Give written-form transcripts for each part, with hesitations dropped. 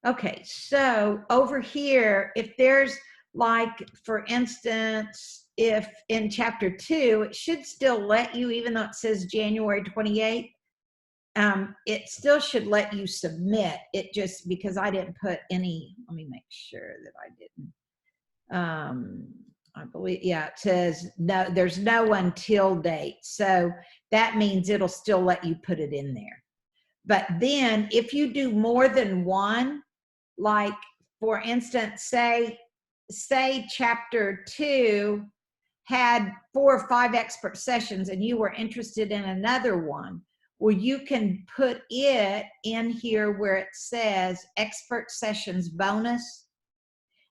Okay, so over here, if there's like, for instance, if in chapter 2, it should still let you, even though it says January 28th, it still should let you submit. It just, because I didn't put any, let me make sure that I didn't. I believe, yeah, it says no, there's no until date. So that means it'll still let you put it in there. But then if you do more than one, like for instance, say chapter 2 had 4 or 5 expert sessions and you were interested in another one, well, you can put it in here where it says expert sessions bonus,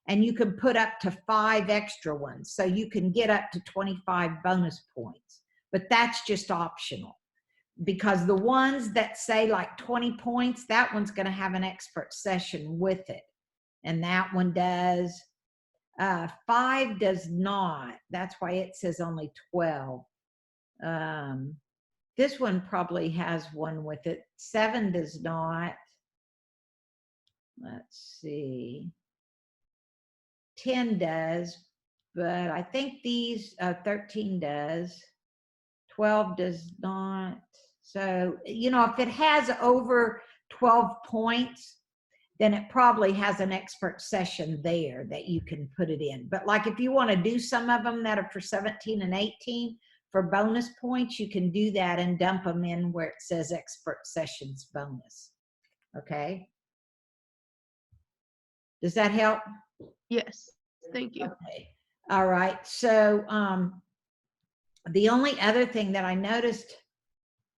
and you can put up to 5 extra ones. So you can get up to 25 bonus points, but that's just optional, because the ones that say like 20 points, that one's going to have an expert session with it. And that one does. 5 does not. That's why it says only 12. This one probably has one with it. 7 does not. Let's see. 10 does, but I think these, 13 does. 12 does not. So, you know, if it has over 12 points, then it probably has an expert session there that you can put it in. But like if you want to do some of them that are for 17 and 18 for bonus points, you can do that and dump them in where it says expert sessions bonus. Okay. Does that help? Yes, thank you. Okay. All right. So the only other thing that I noticed,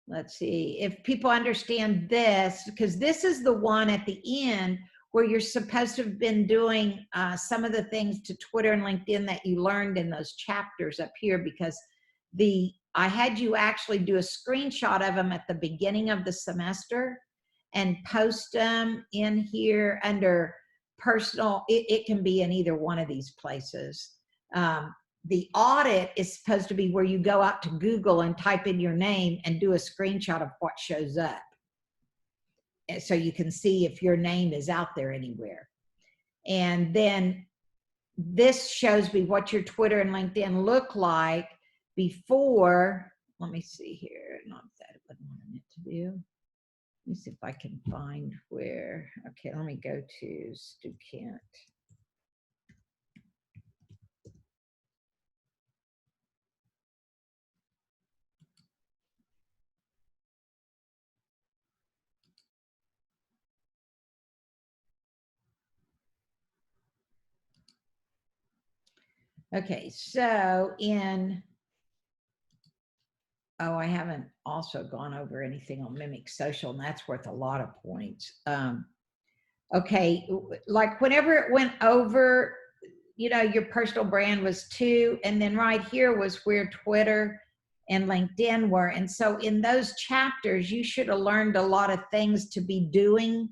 let's see if people understand this, because this is the one at the end where you're supposed to have been doing some of the things to Twitter and LinkedIn that you learned in those chapters up here, because I had you actually do a screenshot of them at the beginning of the semester and post them in here under personal. It can be in either one of these places. The audit is supposed to be where you go out to Google and type in your name and do a screenshot of what shows up, and so you can see if your name is out there anywhere. And then this shows me what your Twitter and LinkedIn look like before. Let me see here. Not that it wasn't what I meant to do. Let me see if I can find where. Okay, let me go to Stu Kent. Okay, so in, oh, I haven't also gone over anything on Mimic Social, and that's worth a lot of points. Okay, like whenever it went over, you know, your personal brand was 2, and then right here was where Twitter and LinkedIn were. And so in those chapters, you should have learned a lot of things to be doing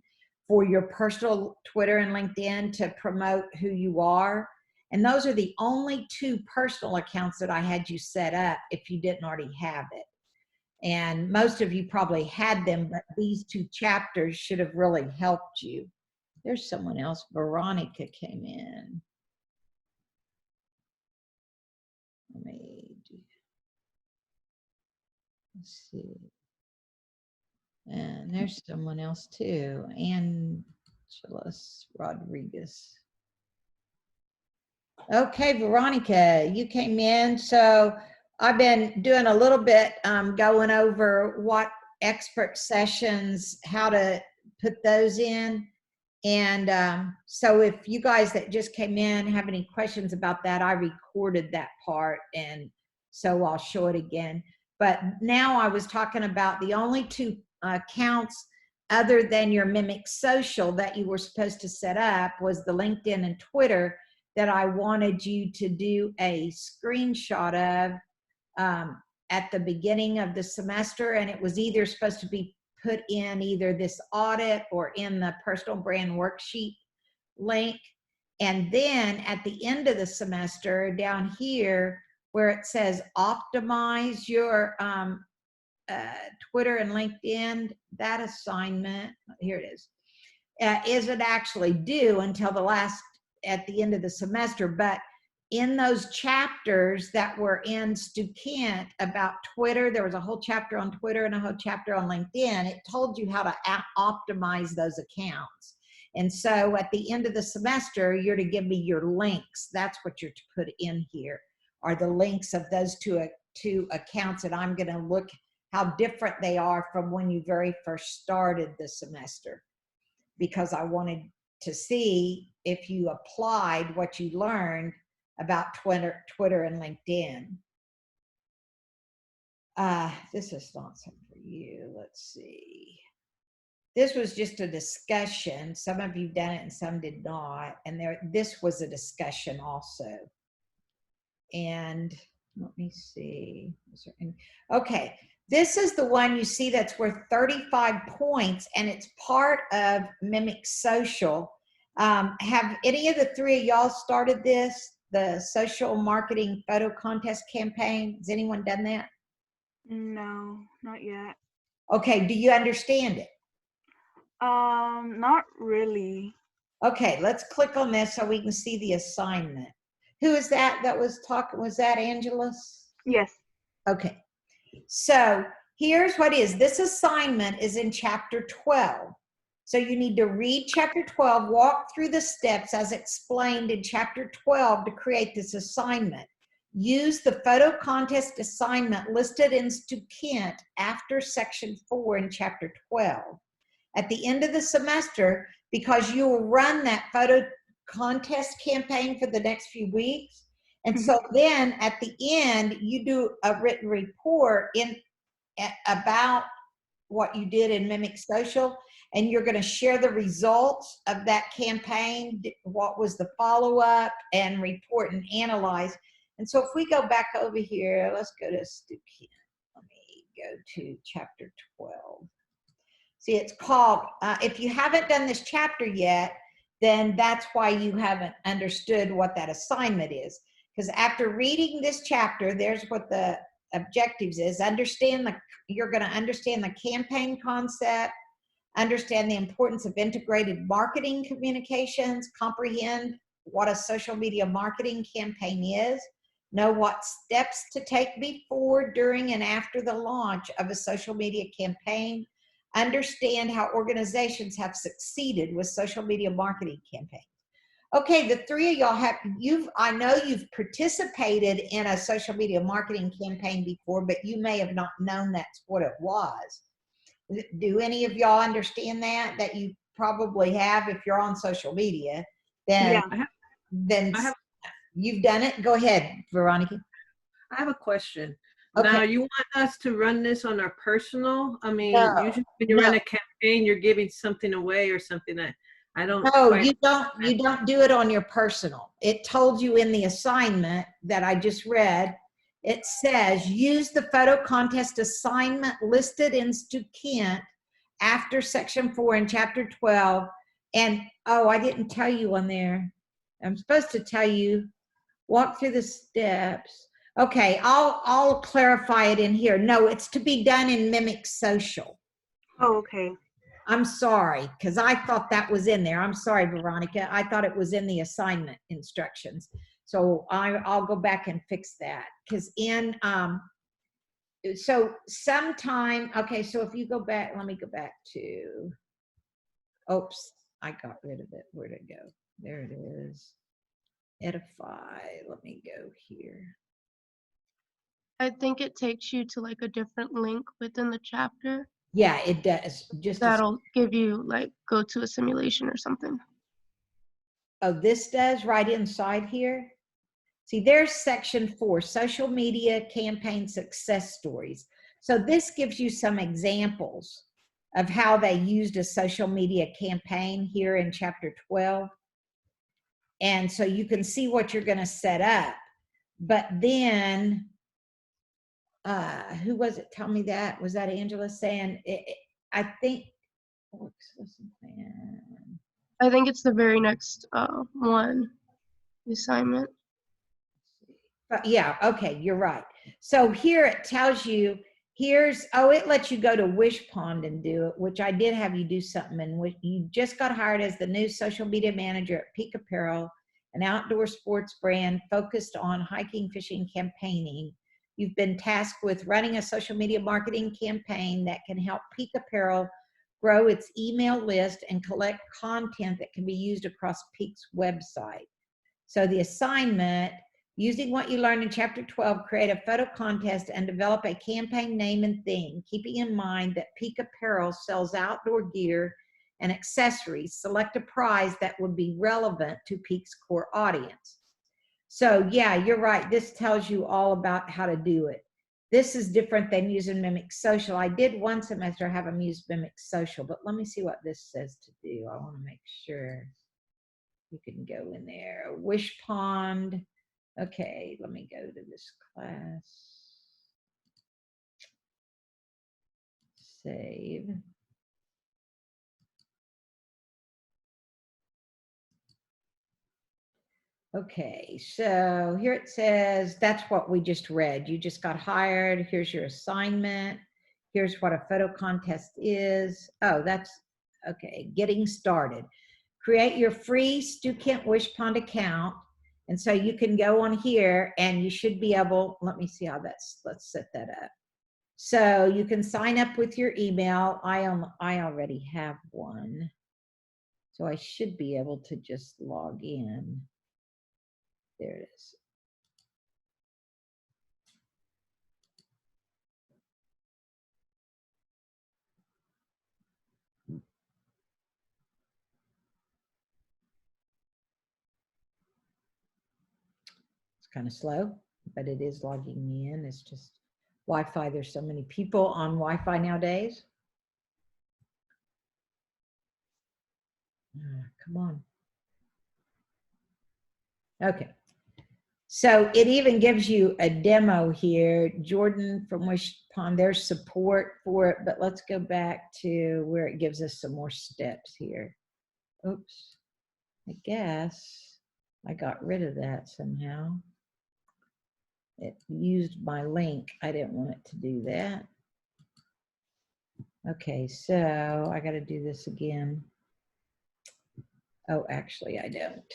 for your personal Twitter and LinkedIn to promote who you are. And those are the only 2 personal accounts that I had you set up if you didn't already have it. And most of you probably had them, but these 2 chapters should have really helped you. There's someone else. Veronica came in. Let me do, let's see. And there's someone else too. Angeles Rodriguez. Okay, Veronica, you came in. So I've been doing a little bit going over what expert sessions, how to put those in. And so if you guys that just came in have any questions about that, I recorded that part, and so I'll show it again. But now I was talking about the only 2 accounts other than your Mimic Social that you were supposed to set up was the LinkedIn and Twitter that I wanted you to do a screenshot of at the beginning of the semester, and it was either supposed to be put in either this audit or in the personal brand worksheet link. And then at the end of the semester down here where it says optimize your Twitter and LinkedIn, that assignment, here it is. isn't actually due until at the end of the semester. But in those chapters that were in Stu Kent about Twitter, there was a whole chapter on Twitter and a whole chapter on LinkedIn. It told you how to optimize those accounts. And so at the end of the semester, you're to give me your links. That's what you're to put in here, are the links of those two accounts. And I'm going to look how different they are from when you very first started the semester, because I wanted to see if you applied what you learned about Twitter and LinkedIn. This is not something for you. Let's see. This was just a discussion. Some of you done it and some did not. And this was a discussion also. And let me see. Okay. This is the one you see that's worth 35 points, and it's part of Mimic Social. Have any of the three of y'all started this, the social marketing photo contest campaign? Has anyone done that? No, not yet. Okay, do you understand it? Not really. Okay, let's click on this so we can see the assignment. Who is that was talking? Was that Angelus? Yes. Okay. So here's what is. This assignment is in chapter 12. So you need to read chapter 12, walk through the steps as explained in chapter 12 to create this assignment. Use the photo contest assignment listed in Stu Kent after section 4 in chapter 12. At the end of the semester, because you will run that photo contest campaign for the next few weeks, and so then at the end, you do a written report about what you did in Mimic Social, and you're going to share the results of that campaign, what was the follow-up, and report and analyze. And so if we go back over here, let's go to Stu Kent. Let me go to chapter 12. See, it's called, if you haven't done this chapter yet, then that's why you haven't understood what that assignment is. Because after reading this chapter, there's what the objectives is. You're going to understand the campaign concept, understand the importance of integrated marketing communications, comprehend what a social media marketing campaign is, know what steps to take before, during, and after the launch of a social media campaign, understand how organizations have succeeded with social media marketing campaigns. Okay, the three of y'all I know you've participated in a social media marketing campaign before, but you may have not known that's what it was. Do any of y'all understand that you probably have? If you're on social media, then, Yeah. You've done it. Go ahead, Veronica. I have a question. Okay. Now, you want us to run this on our personal? I mean, No, usually when you run a campaign, you're giving something away or something that I don't. No, you don't do it on your personal. It told you in the assignment that I just read, it says use the photo contest assignment listed in Stu Kent after section 4 in chapter 12. And I didn't tell you on there. I'm supposed to tell you, walk through the steps. Okay, I'll clarify it in here. No, it's to be done in Mimic Social. Oh, okay. I'm sorry, because I thought that was in there. I'm sorry, Veronica. I thought it was in the assignment instructions. So I'll go back and fix that. Because so sometime, okay, so if you go back, let me go back to, oops, I got rid of it. Where'd it go? There it is. Edify, let me go here. I think it takes you to like a different link within the chapter. Yeah, it does. That'll give you like go to a simulation or something. Oh, this does right inside here. See, there's section 4, social media campaign success stories. So this gives you some examples of how they used a social media campaign here in chapter 12. And so you can see what you're going to set up. But then, who was it? Tell me that. Was that Angela saying, I think, I think it's the very next one, the assignment. yeah, okay, you're right. So here it tells you Here's, oh, it lets you go to Wish Pond and do it, which I did have you do something. And you just got hired as the new social media manager at Peak Apparel, an outdoor sports brand focused on hiking, fishing, campaigning. You've been tasked with running a social media marketing campaign that can help Peak Apparel grow its email list and collect content that can be used across Peak's website. So the assignment, using what you learned in chapter 12, create a photo contest and develop a campaign name and theme, keeping in mind that Peak Apparel sells outdoor gear and accessories. Select a prize that would be relevant to Peak's core audience. So yeah, you're right. This tells you all about how to do it. This is different than using Mimic Social. I did one semester have them use Mimic Social, but let me see what this says to do. I want to make sure. You can go in there. Wish Pond. Okay, let me go to this class. Save. Okay, so here it says, that's what we just read. You just got hired. Here's your assignment. Here's what a photo contest is. Oh, that's, okay, getting started. Create your free Stu Kent Wish Pond account. And so you can go on here and you should be able, let me see how that's, let's set that up. So you can sign up with your email. I already have one. So I should be able to just log in. There it is. It's kind of slow, but it is logging me in. It's just Wi-Fi. There's so many people on Wi-Fi nowadays. Come on. Okay. So it even gives you a demo here. Jordan from Wish Pond, there's support for it, but let's go back to where it gives us some more steps here. Oops, I guess I got rid of that somehow. It used my link. I didn't want it to do that. Okay, so I got to do this again. Oh, actually, I don't.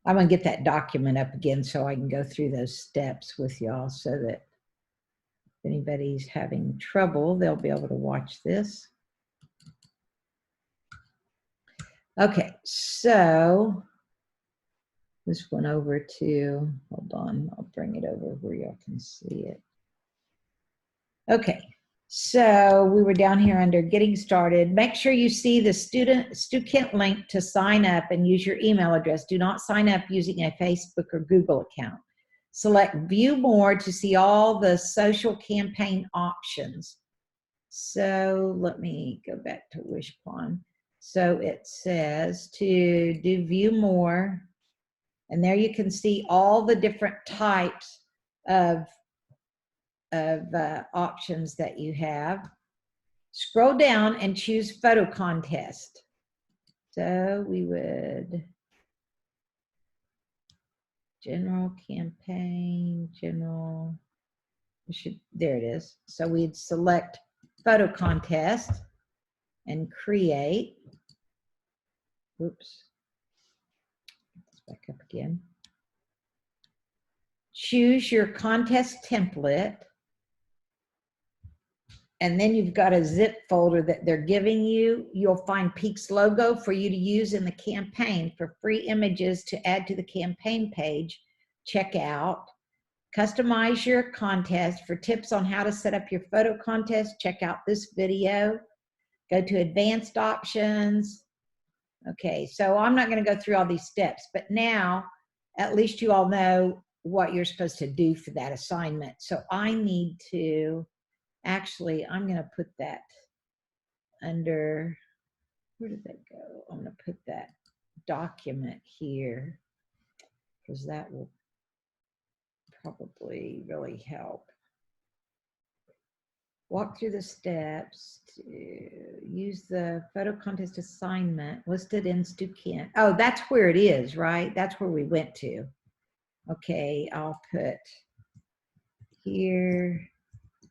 I'm going to get that document up again so I can go through those steps with y'all so that if anybody's having trouble, they'll be able to watch this. Okay, so this went over to, hold on, I'll bring it over where y'all can see it. Okay, so we were down here under getting started. Make sure you see the Stu Kent link to sign up and use your email address. Do not sign up using a Facebook or Google account. Select view more to see all the social campaign options. So let me go back to Wish Pond. So it says to do view more, and there you can see all the different types of options that you have. Scroll down and choose photo contest. So we would general campaign, general, there it is. So we'd select photo contest and create. Oops. Let's back up again. Choose your contest template. And then you've got a zip folder that they're giving you. You'll find Peak's logo for you to use in the campaign. For free images to add to the campaign page, check out. Customize your contest. For tips on how to set up your photo contest, check out this video. Go to advanced options. Okay, so I'm not going to go through all these steps, but now at least you all know what you're supposed to do for that assignment. So I need to, actually, I'm going to put that under, where did that go? I'm going to put that document here because that will probably really help. Walk through the steps to use the photo contest assignment listed in Stu Kent. Oh, that's where it is, right? That's where we went to. Okay, I'll put here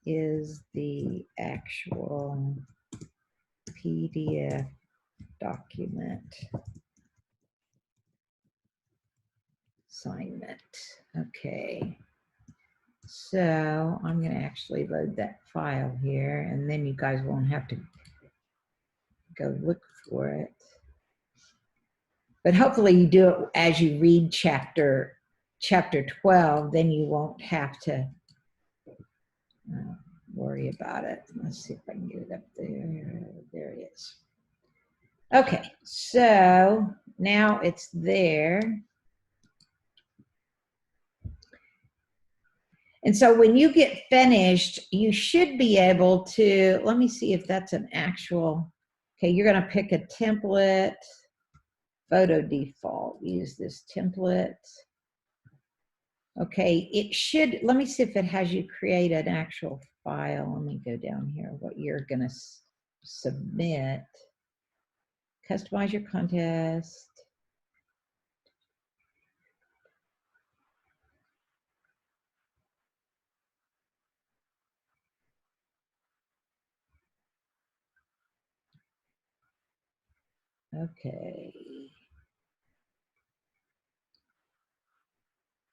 is the actual PDF document assignment. Okay. So I'm going to actually load that file here, and then you guys won't have to go look for it. But hopefully you do it as you read chapter 12, then you won't have to worry about it. Let's see if I can get it up there. There it is. Okay, so now it's there. And so when you get finished, you should be able to, let me see if that's an actual, okay, you're going to pick a template, photo default, use this template. Okay, it should, let me see if it has you create an actual file. Let me go down here, what you're going to submit. Customize your contest. Okay.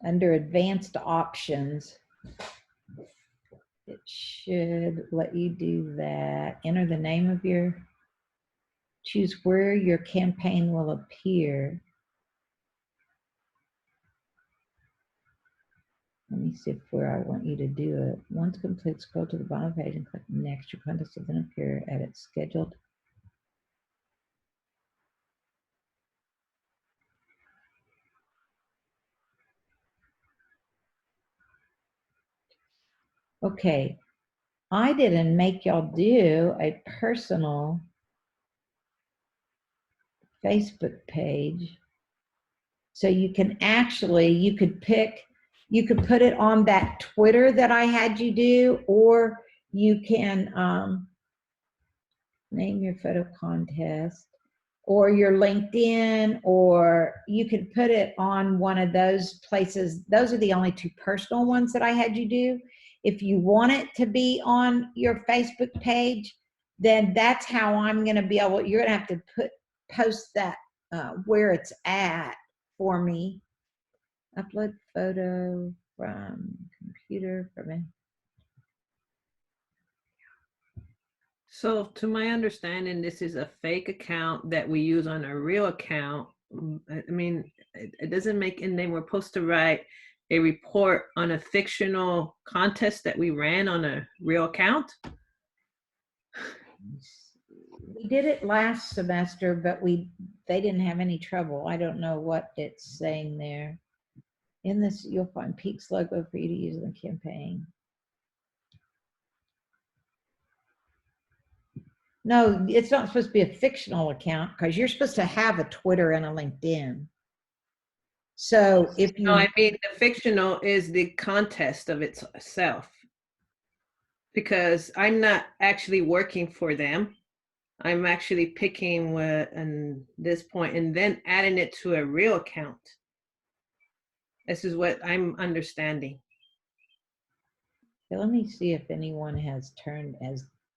Under advanced options, it should let you do that. Enter the name of your, choose where your campaign will appear. Let me see where I want you to do it. Once complete, scroll to the bottom of the page and click next. Your contest will then appear at its scheduled. Okay, I didn't make y'all do a personal Facebook page. So you can actually, you could pick, you could put it on that Twitter that I had you do, or you can name your photo contest, or your LinkedIn, or you could put it on one of those places. Those are the only two personal ones that I had you do. If you want it to be on your Facebook page, then that's how I'm going to be able, you're going to have to post that where it's at for me. Upload photo from computer from it. So to my understanding, this is a fake account that we use on a real account. I mean, it doesn't make, and then we're supposed to write a report on a fictional contest that we ran on a real account. We did it last semester, but they didn't have any trouble. I don't know what it's saying there. In this, you'll find Peak's logo for you to use in the campaign. No, it's not supposed to be a fictional account because you're supposed to have a Twitter and a LinkedIn. So if you, No, I mean, the fictional is the contest of itself, because I'm not actually working for them. I'm actually picking what and this point and then adding it to a real account. This is what I'm understanding. okay, let me see if anyone has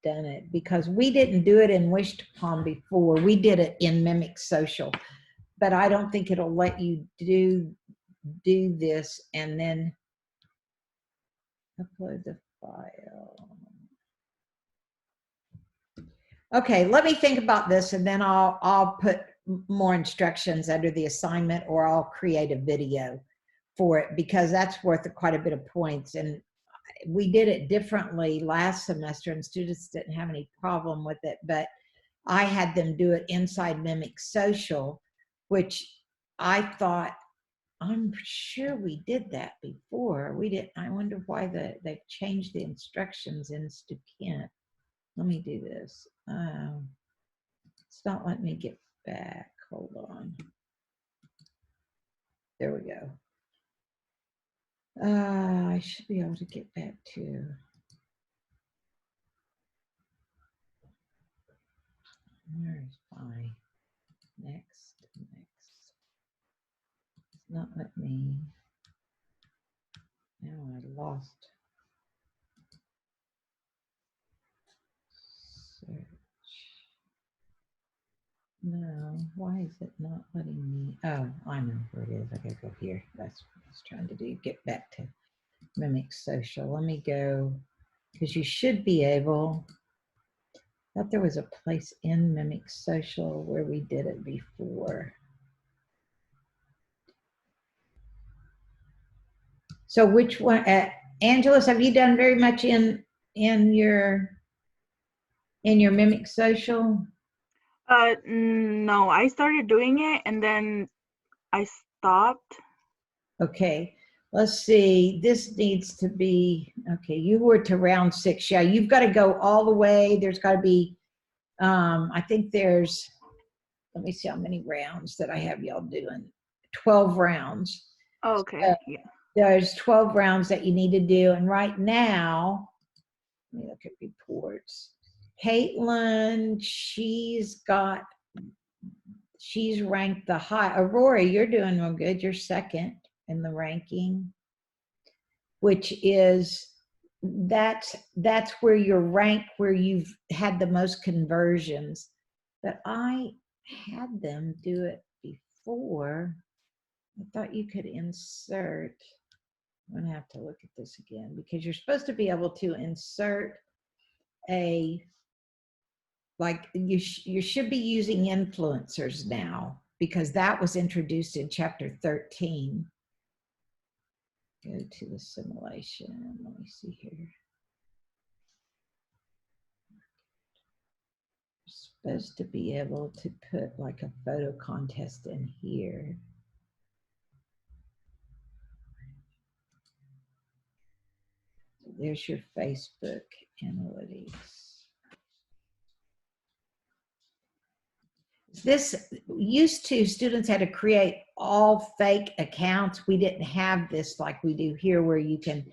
done it, because we didn't do it in Wished Upon before. We did it in Mimic Social, but I don't think it'll let you do this and then upload the file. Okay, let me think about this, and then I'll put more instructions under the assignment, or I'll create a video for it, because that's worth quite a bit of points. And we did it differently last semester, and students didn't have any problem with it, but I had them do it inside Mimic Social, which I thought, I'm sure we did that before. We didn't. I wonder why they've changed the instructions in Stu Kent. Let me do this. It's not letting me get back. Hold on. There we go. I should be able to get back to. Where's my next? It's not letting me. Now I lost. No, why is it not letting me? Oh, I know where it is. I gotta go here. That's what I was trying to do. Get back to Mimic Social. Let me go, because you should be able. I thought there was a place in Mimic Social where we did it before. So which one, Angelus, have you done very much in your Mimic Social? No, I started doing it and then I stopped. Okay, let's see. This needs to be, okay, you were to round 6. Yeah, you've got to go all the way. There's got to be, I think there's, let me see how many rounds that I have y'all doing. 12 rounds. Oh, okay. Yeah. There's 12 rounds that you need to do. And right now, let me look at reports. Caitlin, she's ranked the high. Aurora, you're doing real good. You're second in the ranking, which is, that's where you're ranked, where you've had the most conversions. But I had them do it before. I thought you could insert. I'm gonna have to look at this again, because you're supposed to be able to insert like you should be using influencers now, because that was introduced in chapter 13. Go to the simulation. Let me see here. You're supposed to be able to put like a photo contest in here. So there's your Facebook analytics. This used to, students had to create all fake accounts. We didn't have this like we do here, where you can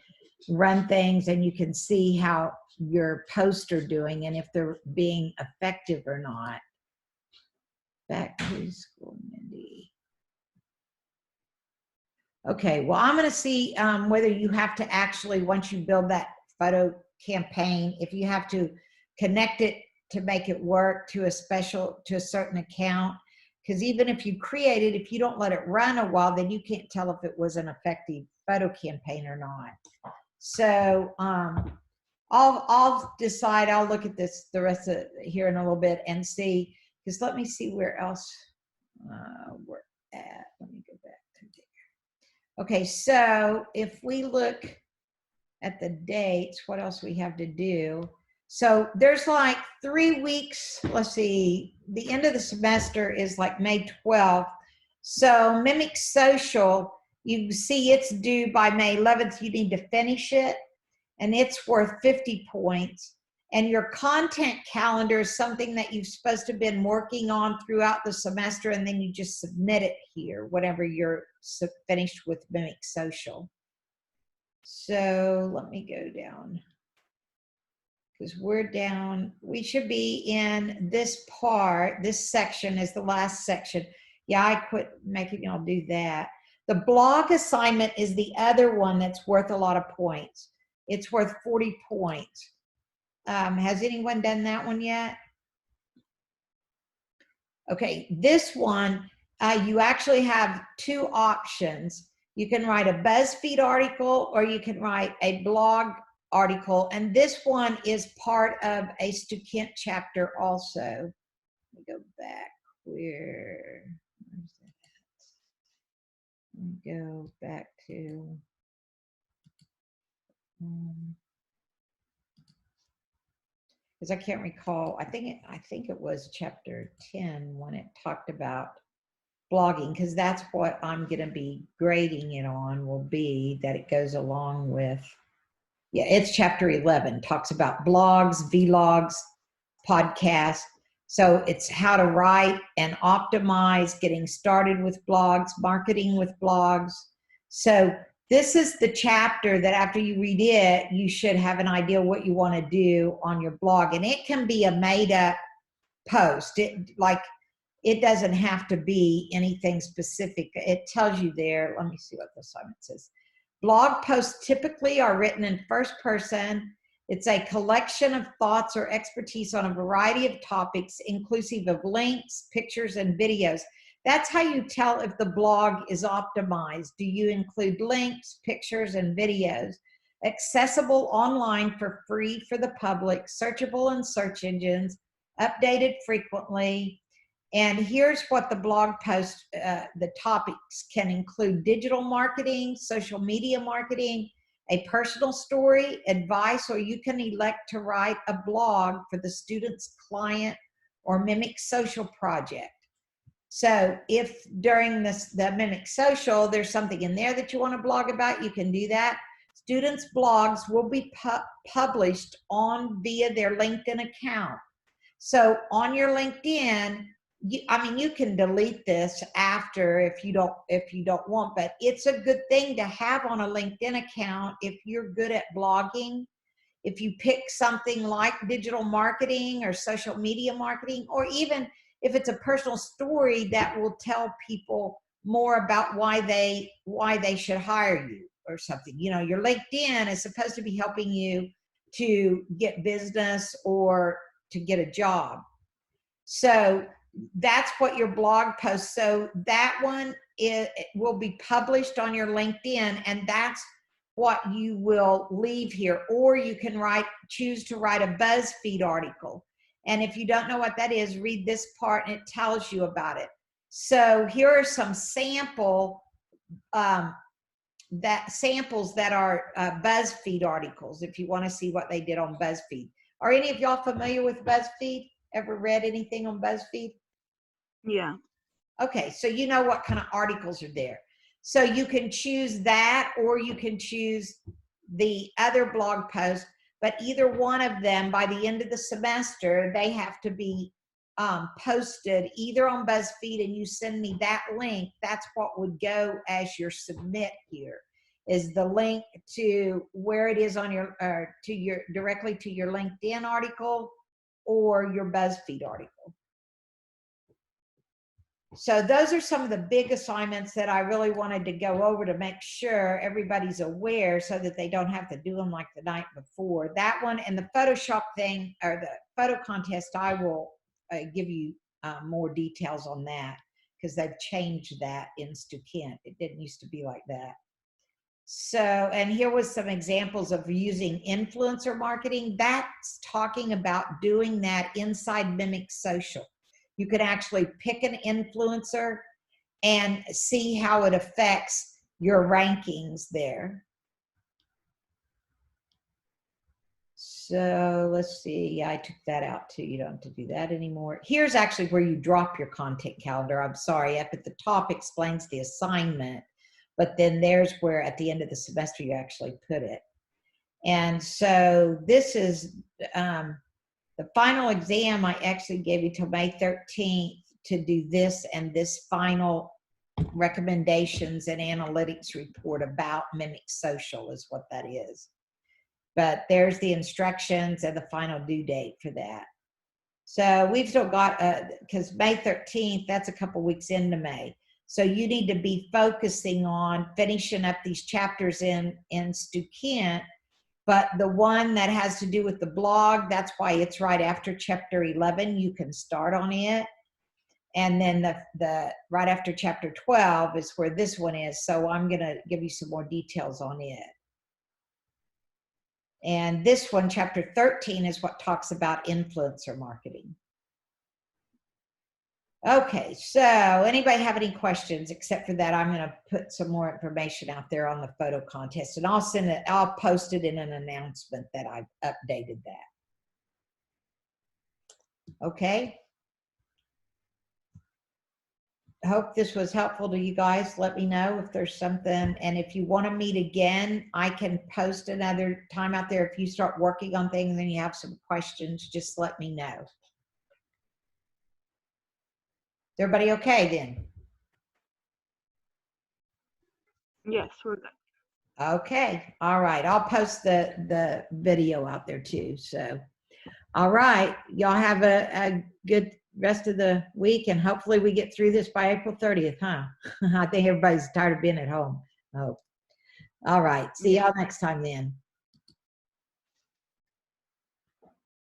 run things and you can see how your posts are doing and if they're being effective or not. Back to school, Mindy. Okay, well, I'm going to see whether you have to actually, once you build that photo campaign, if you have to connect it to make it work to a certain account. Because even if you create it, if you don't let it run a while, then you can't tell if it was an effective photo campaign or not. So I'll decide. I'll look at this the rest of here in a little bit and see, because let me see where else we're at. Let me go back to there. Okay, so if we look at the dates, what else we have to do? So there's like 3 weeks. Let's see, the end of the semester is like May 12th. So Mimic Social, you see it's due by May 11th. You need to finish it, and it's worth 50 points. And your content calendar is something that you've supposed to have been working on throughout the semester, and then you just submit it here whenever you're finished with Mimic Social. So let me go down, because we're down, we should be in this part. This section is the last section. Yeah, I quit making y'all do that. The blog assignment is the other one that's worth a lot of points. It's worth 40 points. Has anyone done that one yet? Okay, this one, you actually have 2 options. You can write a BuzzFeed article or you can write a blog article, and this one is part of a Stu Kent chapter also. Let me go back. Where's that at? Let me go back to because I can't recall. I think it was chapter 10 when it talked about blogging, because that's what I'm going to be grading it on, will be that it goes along with. Yeah, it's chapter 11, talks about blogs, vlogs, podcasts. So it's how to write and optimize, getting started with blogs, marketing with blogs. So this is the chapter that after you read it, you should have an idea what you want to do on your blog. And it can be a made up post. It doesn't have to be anything specific. It tells you there. Let me see what the assignment says. Blog posts typically are written in first person It's a collection of thoughts or expertise on a variety of topics, inclusive of links, pictures, and videos. That's how you tell if the blog is optimized. Do you include links, pictures, and videos? Accessible online for free for the public, searchable in search engines, updated frequently. And here's what the blog post, the topics can include: digital marketing, social media marketing, a personal story, advice, or you can elect to write a blog for the student's client or Mimic Social project. So if during the Mimic Social, there's something in there that you want to blog about, you can do that. Students' blogs will be published via their LinkedIn account. So on your LinkedIn, you can delete this after if you don't want, but it's a good thing to have on a LinkedIn account if you're good at blogging. If you pick something like digital marketing or social media marketing, or even if it's a personal story that will tell people more about why they should hire you or something. You know, your LinkedIn is supposed to be helping you to get business or to get a job. So that's what your blog post. So that one it will be published on your LinkedIn, and that's what you will leave here. Or you can choose to write a BuzzFeed article. And if you don't know what that is, read this part and it tells you about it. So here are some samples that are BuzzFeed articles, if you want to see what they did on BuzzFeed. Are any of y'all familiar with BuzzFeed? Ever read anything on BuzzFeed? Yeah. Okay, so you know what kind of articles are there. So you can choose that, or you can choose the other blog post, but either one of them, by the end of the semester, they have to be posted either on BuzzFeed, and you send me that link. That's what would go as your submit here, is the link to where it is on your, directly to your LinkedIn article or your BuzzFeed article. So those are some of the big assignments that I really wanted to go over to make sure everybody's aware, so that they don't have to do them like the night before. That one and the Photoshop thing, or the photo contest, I will give you more details on that, because they've changed that in Stu Kent. It didn't used to be like that. So, and here was some examples of using influencer marketing. That's talking about doing that inside Mimic Social. You can actually pick an influencer and see how it affects your rankings there. So let's see, I took that out too. You don't have to do that anymore. Here's actually where you drop your content calendar. I'm sorry, up at the top explains the assignment, but then there's where at the end of the semester you actually put it. And so this is the final exam. I actually gave you till May 13th to do this, and this final recommendations and analytics report about Mimic Social is what that is. But there's the instructions and the final due date for that. So we've still got, because May 13th, that's a couple weeks into May. So you need to be focusing on finishing up these chapters in Stu Kent. But the one that has to do with the blog, that's why it's right after chapter 11. You can start on it. And then the right after chapter 12 is where this one is. So I'm going to give you some more details on it. And this one, chapter 13, is what talks about influencer marketing. Okay, so anybody have any questions? Except for that, I'm going to put some more information out there on the photo contest, and I'll post it in an announcement that I've updated that. Okay. I hope this was helpful to you guys. Let me know if there's something, and if you want to meet again, I can post another time out there. If you start working on things and you have some questions, just let me know. Is everybody okay then? Yes, we're good. Okay. All right. I'll post the video out there too. So, all right. Y'all have a good rest of the week, and hopefully we get through this by April 30th, huh? I think everybody's tired of being at home. Oh, all right. See y'all next time then.